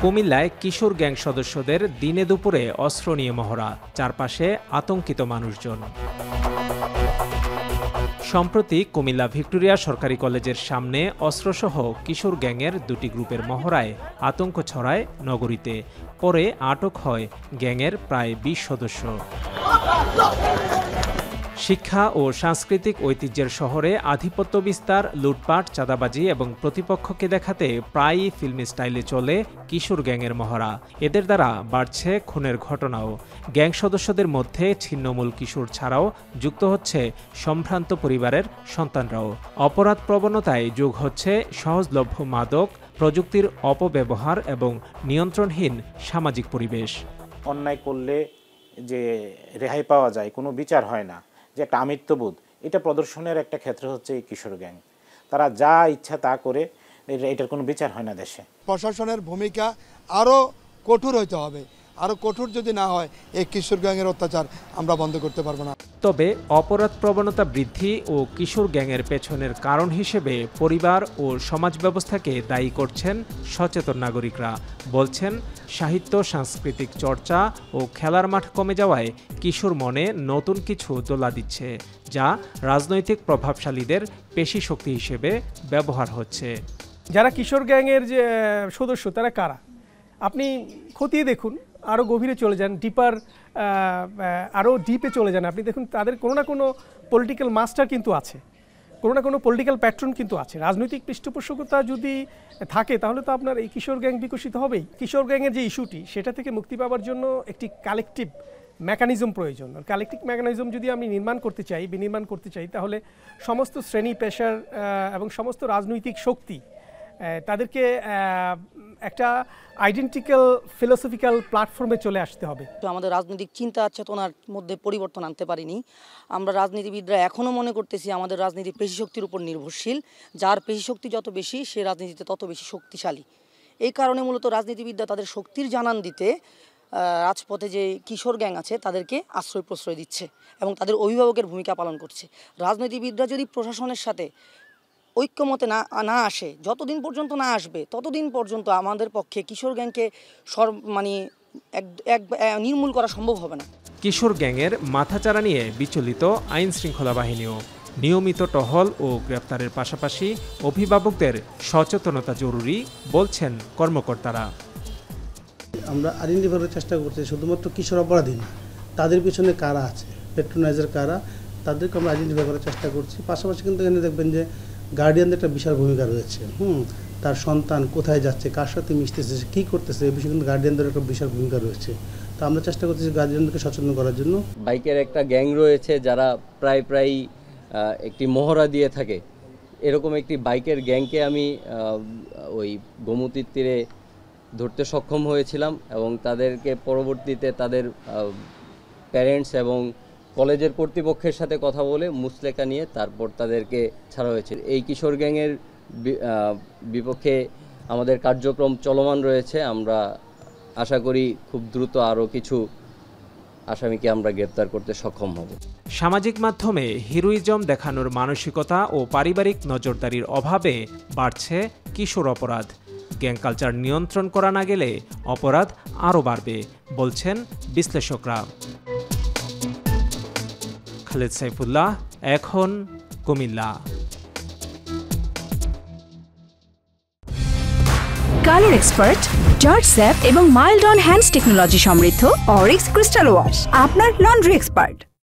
কুমিল্লায় কিশোর গ্যাং সদস্যদের দিনে দুপুরে অস্ত্র নিয়ে মহড়া, চারপাশে আতঙ্কিত মানুষজন। সম্প্রতি কুমিল্লা ভিক্টোরিয়া সরকারি কলেজের সামনে অস্ত্রসহ কিশোর গ্যাংয়ের দুটি গ্রুপের মহড়ায় আতঙ্ক ছড়ায় নগরীতে। পরে আটক হয় গ্যাংয়ের প্রায় ২০ সদস্য। শিক্ষা ও সাংস্কৃতিক ঐতিহ্যের শহরে আধিপত্য বিস্তার, লুটপাট, চাঁদাবাজি এবং প্রতিপক্ষকে দেখাতে প্রায়ই ফিল্মি স্টাইলে চলে কিশোর গ্যাংয়ের মহড়া। এদের দ্বারা বাড়ছে খুনের ঘটনাও। গ্যাং সদস্যদের মধ্যে ছিন্নমূল কিশোর ছাড়াও যুক্ত হচ্ছে সম্ভ্রান্ত পরিবারের সন্তানরাও। অপরাধ প্রবণতায় যোগ হচ্ছে সহজলভ্য মাদক, প্রযুক্তির অপব্যবহার এবং নিয়ন্ত্রণহীন সামাজিক পরিবেশ। অন্যায় করলে যে রেহাই পাওয়া যায়, কোনো বিচার হয় না, যে একটা আমিত্ববোধ, এটা প্রদর্শনের একটা ক্ষেত্র হচ্ছে এই কিশোর গ্যাং। তারা যা ইচ্ছা তা করে, এটার কোনো বিচার হয় না দেশে। প্রশাসনের ভূমিকা আরও কঠোর হইতে হবে। আরও কঠোর যদি না হয় এই কিশোর গ্যাংয়ের অত্যাচার আমরা বন্ধ করতে পারবো না। তবে অপরাধ প্রবণতা বৃদ্ধি ও কিশোর গ্যাংয়ের পেছনের কারণ হিসেবে পরিবার ও সমাজ ব্যবস্থাকে দায়ী করছেন সচেতন নাগরিকরা। বলছেন, সাহিত্য, সাংস্কৃতিক চর্চা ও খেলার মাঠ কমে যাওয়ায় কিশোর মনে নতুন কিছু দোলা দিচ্ছে, যা রাজনৈতিক প্রভাবশালীদের পেশি শক্তি হিসেবে ব্যবহার হচ্ছে। যারা কিশোর গ্যাংয়ের যে সদস্য, তারা কারা? আপনি খতিয়ে দেখুন, আরও গভীরে চলে যান, আরও ডিপে চলে যান। আপনি দেখুন তাদের কোনো না কোনো পলিটিক্যাল মাস্টার কিন্তু আছে, কোনো না কোনো পলিটিক্যাল প্যাট্রন কিন্তু আছে। রাজনৈতিক পৃষ্ঠপোষকতা যদি থাকে তাহলে তো আপনার এই কিশোর গ্যাং বিকশিত হবেই। কিশোর গ্যাংয়ের যে ইস্যুটি, সেটা থেকে মুক্তি পাওয়ার জন্য একটি কালেকটিভ মেকানিজম প্রয়োজন। কালেকটিভ মেকানিজম যদি আমি বিনির্মাণ করতে চাই, তাহলে সমস্ত শ্রেণী পেশার এবং সমস্ত রাজনৈতিক শক্তি তাদেরকে একটা আইডেন্টিক্যাল ফিলোসফিক্যাল প্ল্যাটফর্মে চলে আসতে হবে। তো আমাদের রাজনৈতিক চিন্তা চেতনার মধ্যে পরিবর্তন আনতে পারিনি। আমরা রাজনীতিবিদরা এখনও মনে করতেছি আমাদের রাজনীতি পেশিশক্তির উপর নির্ভরশীল। যার পেশিশক্তি যত বেশি, সে রাজনীতিতে তত বেশি শক্তিশালী। এই কারণে মূলত রাজনীতিবিদরা তাদের শক্তির জানান দিতে রাজপথে যে কিশোর গ্যাং আছে তাদেরকে আশ্রয় প্রশ্রয় দিচ্ছে এবং তাদের অভিভাবকের ভূমিকা পালন করছে। রাজনীতিবিদরা যদি প্রশাসনের সাথে ঐক্যমতে না আসে, যতদিন পর্যন্ত না আসবে ততদিন পর্যন্ত আমাদের পক্ষে কিশোর গ্যাংকে নির্মূল করা সম্ভব হবে না। কিশোর গ্যাংয়ের মাথাচাড়া নিয়ে বিচলিত আইন শৃঙ্খলা বাহিনীও। নিয়মিত টহল ও গ্রেপ্তারের পাশাপাশি অভিভাবকদের সচেতনতা জরুরি বলছেন কর্মকর্তারা। আমরা আইডেন্টিফাই করার চেষ্টা করছি শুধুমাত্র কিশোর অপরাধী না, তাদের পিছনে কারা আছে, পেট্রোনাইজার কারা, তাদেরকে আমরা আইডেন্টিফাই করার চেষ্টা করছি। পাশাপাশি কিন্তু এখানে দেখবেন যে গার্ডিয়ানদের একটা বিশাল ভূমিকা রয়েছে। তার সন্তান কোথায় যাচ্ছে, কার সাথে মিশতেছে, কী করতেছে, এই বিষয়ে কিন্তু গার্ডিয়ানদের একটা বিশাল ভূমিকা রয়েছে। তো আমরা চেষ্টা করতেছি গার্ডিয়ানদেরকে সচেতন করার জন্য। বাইকের একটা গ্যাং রয়েছে যারা প্রায় একটি মহড়া দিয়ে থাকে। এরকম একটি বাইকের গ্যাংকে আমি ওই গোমতীর তীরে ধরতে সক্ষম হয়েছিলাম এবং তাদেরকে পরবর্তীতে তাদের প্যারেন্টস এবং কলেজের কর্তৃপক্ষের সাথে কথা বলে মুচলেকা নিয়ে তারপর তাদেরকে ছাড়া হয়েছে। এই কিশোর গ্যাংয়ের বিপক্ষে আমাদের কার্যক্রম চলমান রয়েছে। আমরা আশা করি খুব দ্রুত আরও কিছু আসামিকে আমরা গ্রেপ্তার করতে সক্ষম হব। সামাজিক মাধ্যমে হিরোইজম দেখানোর মানসিকতা ও পারিবারিক নজরদারির অভাবে বাড়ছে কিশোর অপরাধ। গ্যাং কালচার নিয়ন্ত্রণ করা না গেলে অপরাধ আরও বাড়বে বলছেন বিশ্লেষকরা। খালেদ সাইফুল্লাহ, এখন, Comilla. Colour expert, George sap এবং মাইল্ড অন হ্যান্ডস টেকনোলজি সমৃদ্ধ অরিক্স ক্রিস্টাল ওয়াশ আপনার লন্ড্রি এক্সপার্ট।